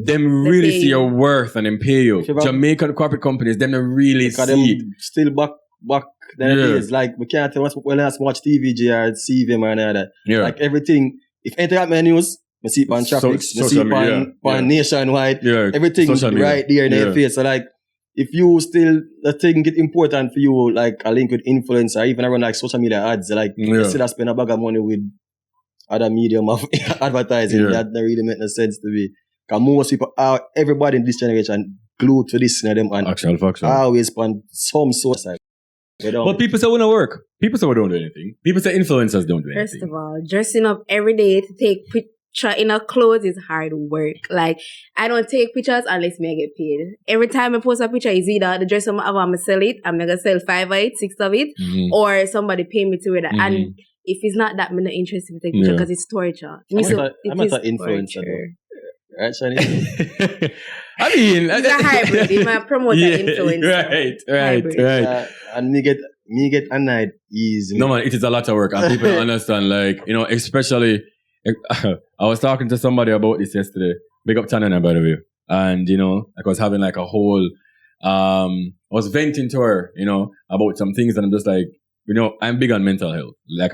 them really see your worth and them pay you. Jamaican corporate companies, them really see it. Still back then days. Like we can't tell us when I watch TVG or see them or any of that. Yeah. Like everything. If anything happen in news, I see it on traffic, I see it on nationwide. Yeah. Everything right there in their face. So like if you still think it important for you, like a link with influencer, even around like social media ads, like you still spend a bag of money with other medium of advertising, that don't really make no sense to me. Because most people everybody in this generation glued to this, them and actual always spend some source. But people say we don't work. People say we don't do anything. People say influencers don't do anything. First of all, dressing up every day to take picture in a clothes is hard work. Like, I don't take pictures unless me I get paid. Every time I post a picture, is either the dress I'm gonna sell it, I'm gonna sell 5 of it, 6 of it, or somebody pay me to wear that. And if it's not that, I'm not interested in taking picture because it's torture. I'm not an influencer though. Right, Shani? I mean, it's a hybrid. You might promote an influencer. Right. And me get annoyed easily. No man, it is a lot of work, and people don't understand. Like, you know, especially I was talking to somebody about this yesterday. Big up Tanana, by the way. And you know, like I was having like a whole I was venting to her, you know, about some things, and I'm just like, you know, I'm big on mental health. Like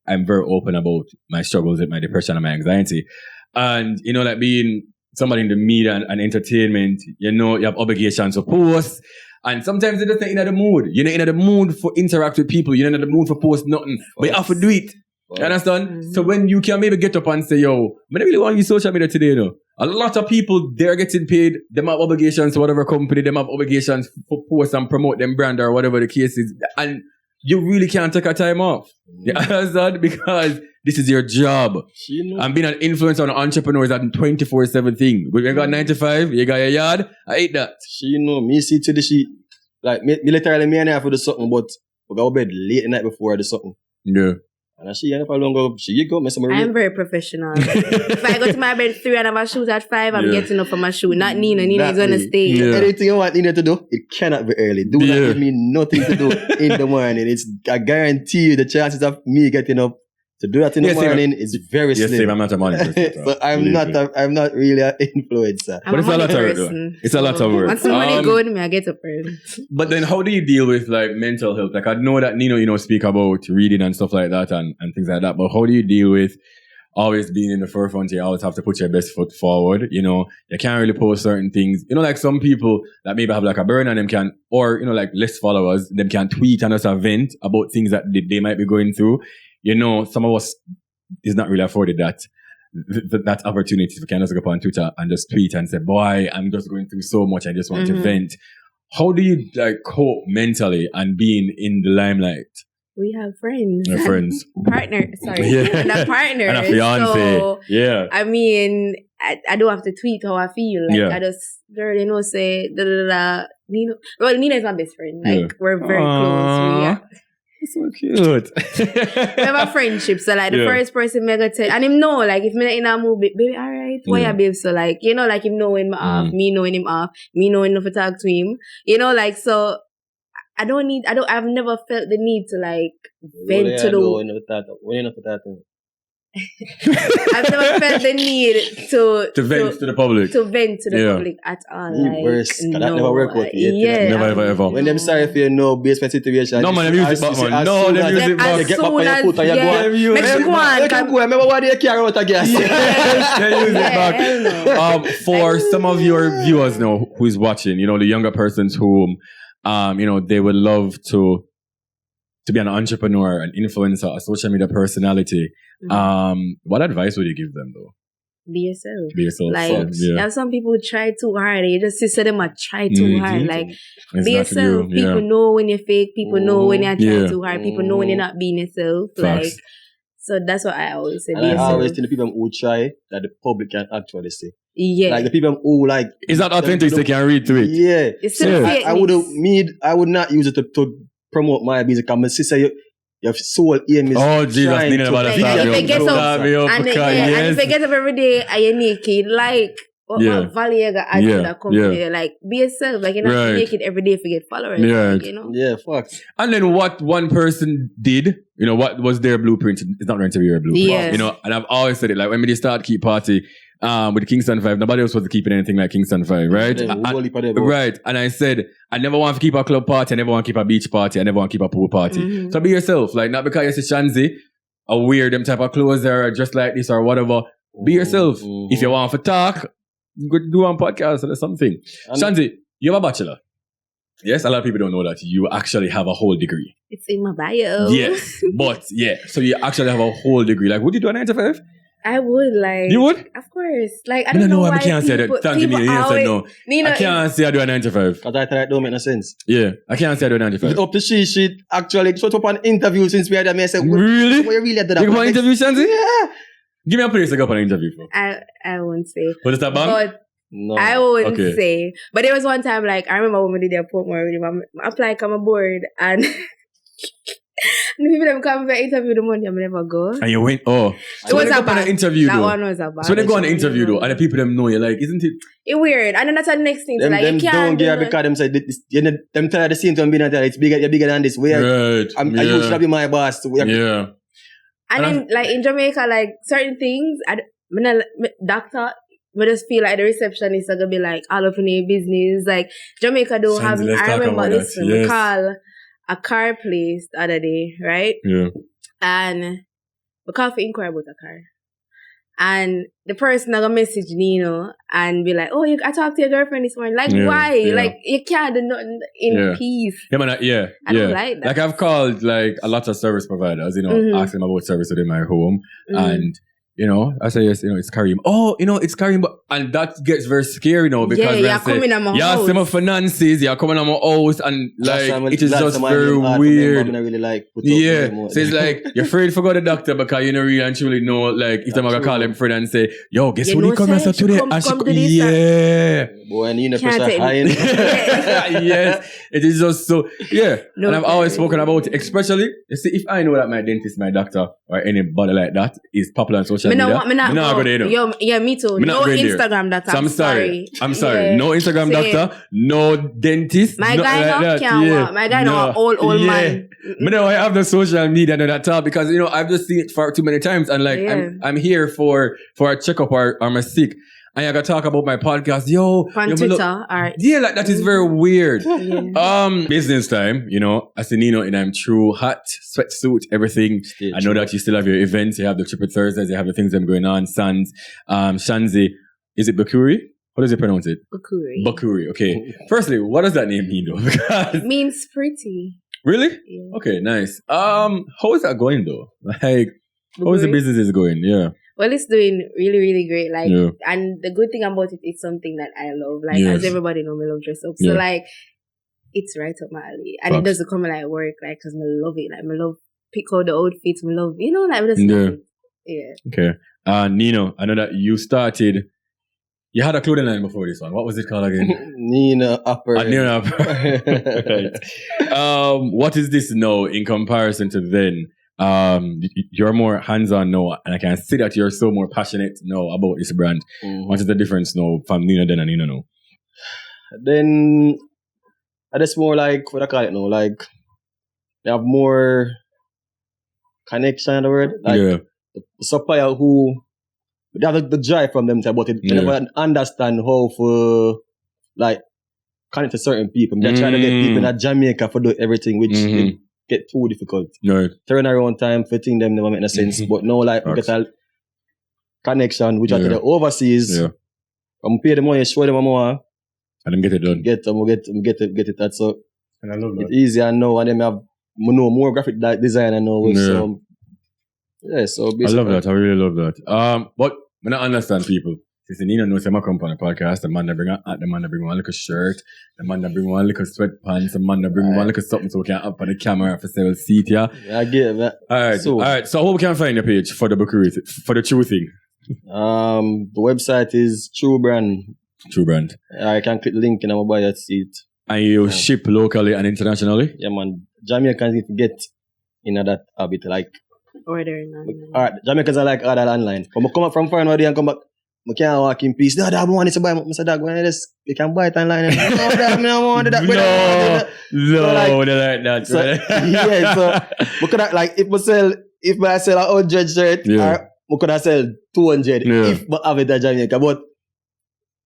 I'm very open about my struggles with my depression and my anxiety. And, you know, like being somebody in the media and entertainment, you know, you have obligations to post. And sometimes you're just not in the mood. You're not in the mood for interact with people. You're not in the mood for post nothing. But you have to do it. You understand? So when you can maybe get up and say, yo, I don't really want to use social media today, you know. A lot of people, they're getting paid. They have obligations to whatever company. They have obligations for post and promote them brand or whatever the case is. And you really can't take a time off. You understand? Because this is your job. And being an influencer and an entrepreneur is a 24/7 thing. When you got 9 to 5, you got your yard, I hate that. She know me see to the she like me literally me and I for the something, but we go to bed late the night before the something. Yeah. And she ain't for long go, she go mess I'm very professional. If I go to my bed 3 and have a shoot at 5, I'm getting up for my shoot. Not Nina. Nina is gonna stay. Yeah. Anything you want Nina to do, it cannot be early. Do not give me nothing to do in the morning. I guarantee you the chances of me getting up to do that in the morning is very slim. Yes, I'm not a morning person. So I'm not really an influencer. But it's a lot of work. It's a lot of work. Once somebody good, me I get up early. But then how do you deal with like mental health? Like I know that Nino, you know, speak about reading and stuff like that and things like that. But how do you deal with always being in the forefront? You always have to put your best foot forward. You know, you can't really post certain things. You know, like some people that maybe have like a burn and them can, or, you know, like less followers, them can tweet and just vent about things that they might be going through. You know, some of us is not really afforded that opportunity. We can just go up on Twitter and just tweet and say, boy, I'm just going through so much. I just want to vent. How do you like cope mentally and being in the limelight? We have friends. Your friends. Partner. Sorry. And a partner. And a fiance. So, I mean, I don't have to tweet how I feel. Like, I just, girl, you know, say, Nina. Well, Nina is my best friend. Like, we're very close. So cute. We have a friendship, so like the Yeah. first person me go tell, and him know, like if me in a movie, baby, alright, why Yeah. you babe? So like, you know, like him knowing me off, me knowing him off, me knowing enough to talk to him, you know, like so. I've never felt the need to like vent to the. When you know that. I've never felt the need to vent to the public. To vent to the Yeah. public at all. Reverse, 'cause that never work out yet. Yeah. Never, ever. When them sorry for you know based on situation. No, man, them use it back, man. No, them use it back. You get back on your foot and you go on. Them use Make it sure go on, You can go. Remember what they carry out of gas. Yes, they use it Yeah, hell back. no. For some of your viewers now who is watching, you know, the younger persons whom, you know, they would love to be an entrepreneur, an influencer, a social media personality. What advice would you give them though? Be yourself. Be yourself. Like, yeah. there are some people who try too hard. You just see them try too hard. Like, It's be not yourself. you, People know when you're fake. People know when you're trying Yeah. too hard. People know when you're not being yourself. Facts. Like, so that's what I always say. And Be I yourself. always tell the people who try that the public can actually see. Yeah. Like the people who like. It's not authentic, so you can read to it. Yeah. It's Yeah. still I would not use it to promote my business. Because my sister, your soul aim is. Oh, Jesus, trying Nina, to about to Like, start if me they up. get Start me up, and, because, and yes. if you get up every day and you're naked, like, what value you got add Yeah. to that company? Like, be yourself. Like, you're not Right. naked every day if you get followers. Yeah. Like, you know? Yeah, facts. And then what one person did, you know, what was their blueprint? It's not going to be your blueprint. Yeah. You know, and I've always said it, like when we did start Keep Party with Kingston 5, nobody else was keeping anything like Kingston 5, right? Right. And I said, I never want to keep a club party, I never want to keep a beach party, I never want to keep a pool party. So be yourself. Like, not because you see Shanzi, or wear them type of clothes or just like this or whatever. Be yourself. If you want to talk, go do one podcast or something. Shanzi, you have a bachelor. Yes, a lot of people don't know that you actually have a whole degree. It's in my bio. Yes, but yeah, so you actually have a whole degree. Like, would you do a 9 to 5? I would, like... You would? Of course. Like, I don't know why I can't say people, that. Thank you, people Nina. You said no. Nina, I can't say I do a 9 to 5. Because I thought that don't make no sense. Yeah, I can't say I do a 9 to If 5. it's up to she actually shut up an interview since we had that. I said, Really? What you really did that? You go on interview, Shanzi? Yeah. Give me a place to go on an interview for. I won't say. What is that, bang? But No. I wouldn't Okay. say. But there was one time, like, I remember when we did the Portmore with him, I applied on my board, and the people that come for interview the Monday, I never go. And you went, It was a on an bad. interview That though. one was a bad. So they go on an interview though, and the people them know you, like, isn't it? It's weird. And then that's the next thing. So, Them, like, them you can't don't do get no- because them say them tell her the same time being there. It's bigger, you're bigger than this. Where Right. I used to be my boss. Yeah. And then, like, in Jamaica, like, certain things, doctor, I just feel like the receptionist are going to be, like, all up in your business. Like, Jamaica don't Shanzi, have... let's I talk remember, about that. listen, Yes. we call a car place the other day, right? Yeah. And we call for inquiry about a car. And the person gonna message Nino and be like, "Oh, I talked to your girlfriend this morning." Like, Yeah, why? yeah. Like, you can't do nothing in Yeah. peace. Yeah, man, yeah. I don't like that. Like, I've called, like, a lot of service providers, you know, asking them about service within my home. And, you know, I say, yes, you know, it's Kareem. Oh, you know, it's Kareem. But, and that gets very scary now because Yeah, when you're I say, coming at my house. some finances, you're coming at my house, and, like, it is just very I weird. really like put up Yeah, with them so it's like you're afraid to go to the doctor because you don't really and truly know, like, if they're gonna call them friend and say, "Yo, guess You who know, they come say, here today?" come And to this yeah, boy, and you know Can't pressure take high. yes, it is just so yeah. No, and I've always sorry. spoken about it, especially you see, if I know that my dentist, my doctor, or anybody like that is popular on social Me media, not go there, you know. Yeah, me too. Me not No going there. Instagram that So I'm sorry. I'm sorry. Yeah. No Instagram Same. doctor, no dentist. My nothing guy like no that. can't Yeah. walk. My guy no No. old Yeah. man. But no, I have the social media and that talk because, you know, I've just seen it far too many times. And like, Yeah. I'm here for a checkup or I'm sick. And I got to talk about my podcast. Yo. On yo, Twitter, or yeah, like that is very weird. yeah. Business time, you know, I see Nino in I'm true hat, sweatsuit, everything. I know that you still have your events. You have the Triple Thursdays. You have the things that are going on. Sans, Shanzi. Is it Bakuri? How does it pronounce it? Bakuri. Bakuri. Okay. Firstly, what does that name mean though? Because Means pretty. really? Yeah. Okay, nice. How is that going though? Like, how is the Bakuri. business is going? Yeah. Well, it's doing really, really great. Like, Yeah. and the good thing about it, it's something that I love. Like, Yes. as everybody know, me love dress up. So, Yeah. like, it's right up my alley. And Facts. it doesn't come like work, like, cause me love it. Like, me love pick out the outfits. Me love, you know, like, me just Yeah. love it. Yeah. Okay. Nino, I know that you started You had a clothing line before this one. What was it called again? Nina Upper. Nina Upper. Right. What is this now in comparison to then? You're more hands-on now, and I can see that you're so more passionate now about this brand. Mhm. What is the difference now from Nina then and Nina now? Then I just more like, what I call it now, like they have more connection in the word. Like Yeah. the supplier who they have the drive from them, but they never understand how to like connect to certain people. They're trying to get people in Jamaica for do everything, which it get too difficult. No. Turn around time for thing them never make no sense. But now like we get a connection which are to the overseas. Yeah. I'm pay the money, show them more. And them get it done. Get it that. So And I love it's easier now, and then I have know more graphic designer now. With Yeah. some, so I basically, love that. I really love that. But when I understand people, since Nina knows I'm come on a podcast, the man that bring a hat, the man that bring one little shirt, the man that bring one little sweatpants, the man that bring one little something so we can up on the camera for sale seat, yeah. I get that. All right. So how we can find your page for the Bookery, for the True Thing? The website is True Brand. True Brand. I can click the link and I'm buy that seat. And you ship locally and internationally? Yeah, man. Jamaicans need to get in that habit, like. Ordering online. Alright, Jamaicans are like order online. But I come up from foreign already and come back. I can't walk in peace. No, dad, I want to buy it. I said, dad, you can buy it online. No, dad, I don't want that. No, they like that. So, yeah, so we could have, like, if I sell a 100 shirt, or we could have sell 200 if we have it at Jamaica. But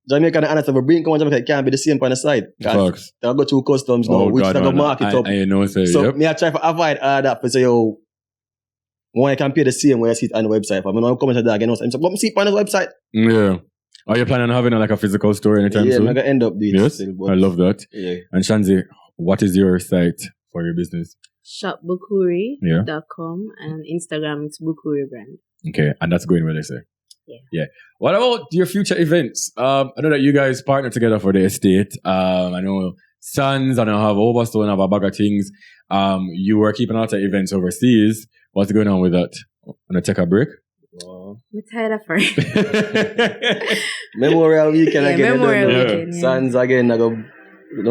Jamaica and honest, if we bring come on Jamaica, it can't be the same on the side. Because they'll go through customs now, which they'll go mark it up. I know, so me I try to avoid all that. For say, yo, when I can pay the same way I see it on the website. I mean, I'm coming to that again. So, but I see it on the website. Yeah. Are you planning on having like a physical store anytime soon? Yeah, I'm going to end up doing yes? still, I love that. Yeah. And Shanzi, what is your site for your business? Shopbukuri.com and Instagram it's Bukuri Brand. Okay, and that's going well, they say. Yeah. What about your future events? I know that you guys partner together for the estate. I know Sons, I know have Overstone, have a bag of things. You were keeping out of events overseas. What's going on with that? Wanna take a break? I'm tired of it. Memorial Weekend again. Memorial Weekend. Sons again. I go.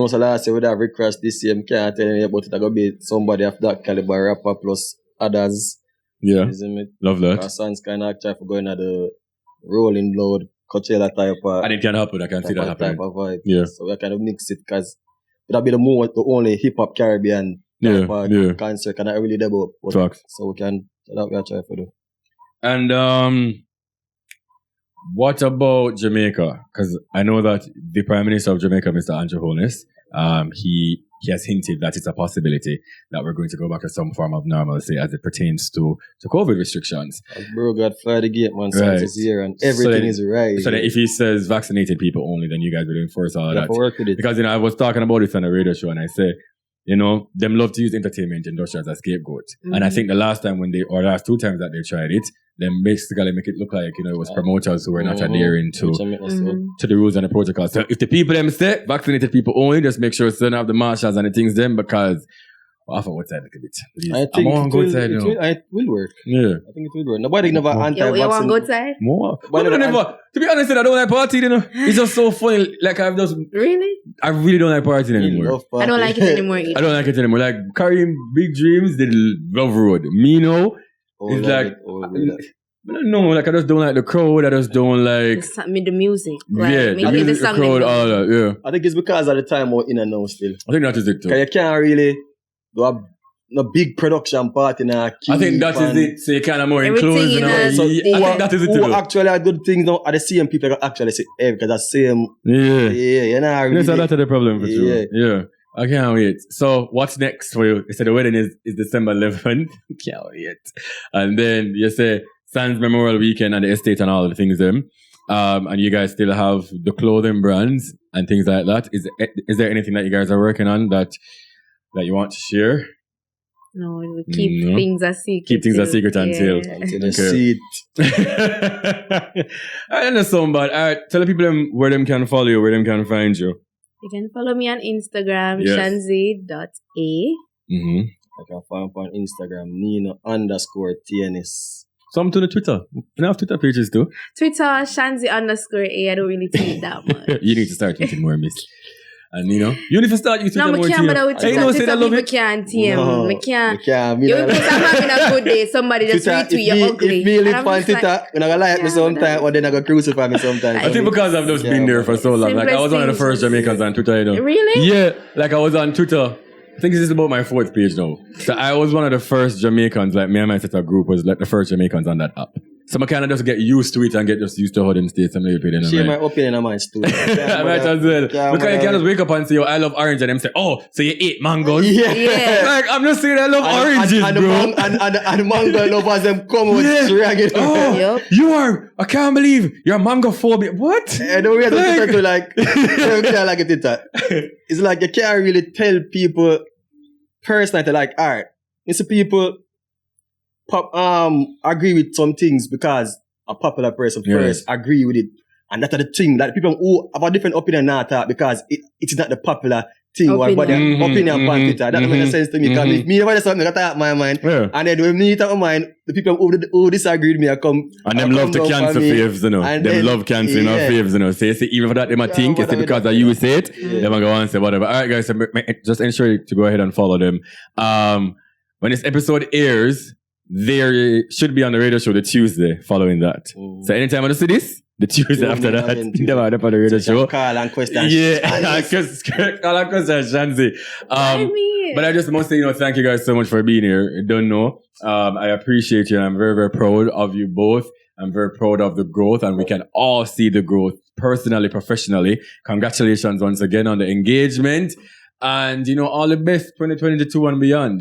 So last year we have Rick Ross this year. I can't tell you about it. I go be somebody of that caliber rapper plus others. Yeah. Love that. Our Sons kind of try for going at the Rolling Loud, Coachella type of. And it can happen. I can see that happening. Type of vibe. Yeah. So we kind of mix it because it'll be the only hip hop Caribbean concert. Can I really develop? So we can. That we are trying to do. And what about Jamaica? Because I know that the Prime Minister of Jamaica, Mr. Andrew Holness, he has hinted that it's a possibility that we're going to go back to some form of normalcy as it pertains to COVID restrictions. Bro, God fly the gate, man. Right. Is here and everything is right. So that if he says vaccinated people only, then you guys will enforce all that. Work with it. Because I was talking about this on a radio show and I say, them love to use entertainment industry as a scapegoat. Mm-hmm. And I think the last last two times that they tried it, then basically make it look like, it was promoters who were not adhering to the rules and the protocols. So if the people them say vaccinated people only, just make sure to have the marshals and the things them because off on what side a little bit. Please. I think it will work. Yeah. I think it will work. Nobody never anti-vaccine. You want to go outside? More. To be honest, I don't like partying, It's just so funny. Like I really don't like partying anymore. I don't like it anymore either. I don't like it anymore. Like carrying big dreams, they love road. Me, it's like I don't know, like I just don't like the crowd. I just don't like the music. Right? Yeah, the music, the crowd, all that. Yeah. I think it's because of the time we're in and now still. I think that is it too. Because you can't really do a big production party now. I think that is it. So you kind of more enclosed. I think that is it too. Who actually are good things now are the same people that actually say, because that's same. Yeah. Yeah, really. That's the problem for sure. Yeah. I can't wait. So what's next for you? You said the wedding is December 11th. Can't wait. And then you say Sons Memorial Weekend and the estate and all the things them. And you guys still have the clothing brands and things like that. Is there anything that you guys are working on that you want to share? No, we keep things a secret. Keep things a secret until the seat. I understand, but all right, tell the people where them can follow you, where them can find you. You can follow me on Instagram, shanzi.a. I can find on Instagram, Nina_TNS. Some to the Twitter. You have Twitter pages too. Twitter, Shanzi_A. I don't really tweet that much. You need to start tweeting more, miss. And you need to start using No, Twitter I more. can't bother with Twitter. Twitter I love people it. can't TM. No, I can't. I can't. You because I'm having a good day. Somebody just Twitter, retweet you ugly. If me live And I'm on just like, Twitter, you're not gonna like me sometimes, or then I go crucify me sometimes. I think because I've just been there for so long. Like I was one of the first Jamaicans on Twitter, Really? Yeah, like I was on Twitter. I think this is about my 4th page now. So I was one of the first Jamaicans, like me and my sister group was like the first Jamaicans on that app. So I kind of just get used to it and get just used to how them states and little bit. Share my opinion on mine too. I might as well. Because you can't just wake up and say, I love orange, and them say, oh, so you eat mangoes? Yeah. Like, I'm just saying I love oranges, bro. And mango lovers them come with dragging. Oh, Yep. I can't believe you're mangophobia. What? I don't really Twitter to like, I don't like a Twitter. It's like you can't really tell people personally to like, all right, it's people agree with some things because a popular person first agree with it. And that's the thing that people who have a different opinion now talk because it's not the popular thing or what their opinion on Twitter. That doesn't make sense to me because if me ever something that I have my mind and then when me talk my mind, the people who disagree with me are come and them love to cancel faves, And them love canceling our faves, So you see, even for that, they might think it's because you say it, they might go on and say whatever. All right, guys, so just ensure to go ahead and follow them. When this episode airs, there should be on the radio show the Tuesday following that. So anytime I see this, the Tuesday after that, they might up on the radio show. Call and question. Yeah, call and question Shanzi. But I just must say, thank you guys so much for being here. I don't know. I appreciate you and I'm very, very proud of you both. I'm very proud of the growth and we can all see the growth personally, professionally. Congratulations once again on the engagement and, all the best 2022 and beyond,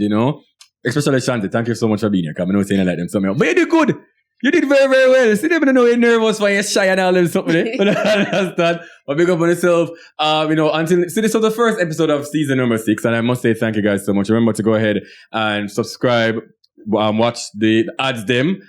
Especially Shanti, thank you so much for being here. Because I know saying I like them somehow. But you did good. You did very, very well. See, they don't know you're nervous when you're shy and all them something. But I understand. But big up on yourself. This was the first episode of season number 6. And I must say thank you guys so much. Remember to go ahead and subscribe. Watch the ads them,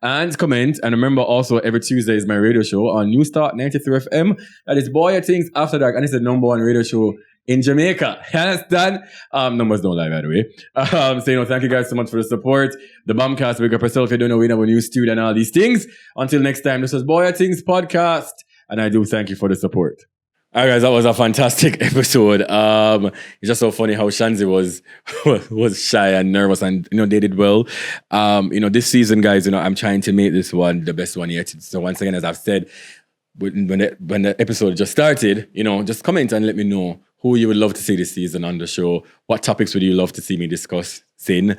and comment. And remember also every Tuesday is my radio show on New Start 93 FM. That is Boy Things After Dark. And it's the number 1 radio show in Jamaica. You understand? Numbers don't lie, by the way. Thank you guys so much for the support. The Bombcast, wake up yourself. You don't know we have a new studio and all these things. Until next time, this was Boy Things Podcast. And I do thank you for the support. All right, guys, that was a fantastic episode. It's just so funny how Shanzi was shy and nervous and, they did well. This season, guys, I'm trying to make this one the best one yet. So once again, as I've said, when the episode just started, just comment and let me know who you would love to see this season on the show. What topics would you love to see me discuss? And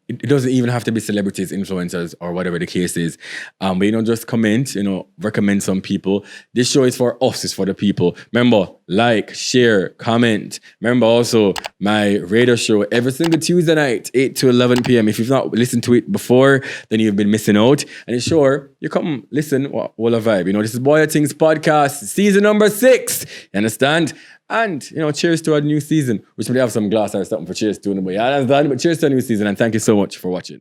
it doesn't even have to be celebrities, influencers, or whatever the case is. But just comment, recommend some people. This show is for us, it's for the people. Remember, like, share, comment. Remember also my radio show every single Tuesday night, 8 to 11 p.m. If you've not listened to it before, then you've been missing out. And sure, you come listen, what a vibe. This is Boy Things Podcast, season number 6. You understand? And, cheers to our new season, which we have some glass or something for cheers to. But you understand? But cheers to a new season and thank you so much for watching.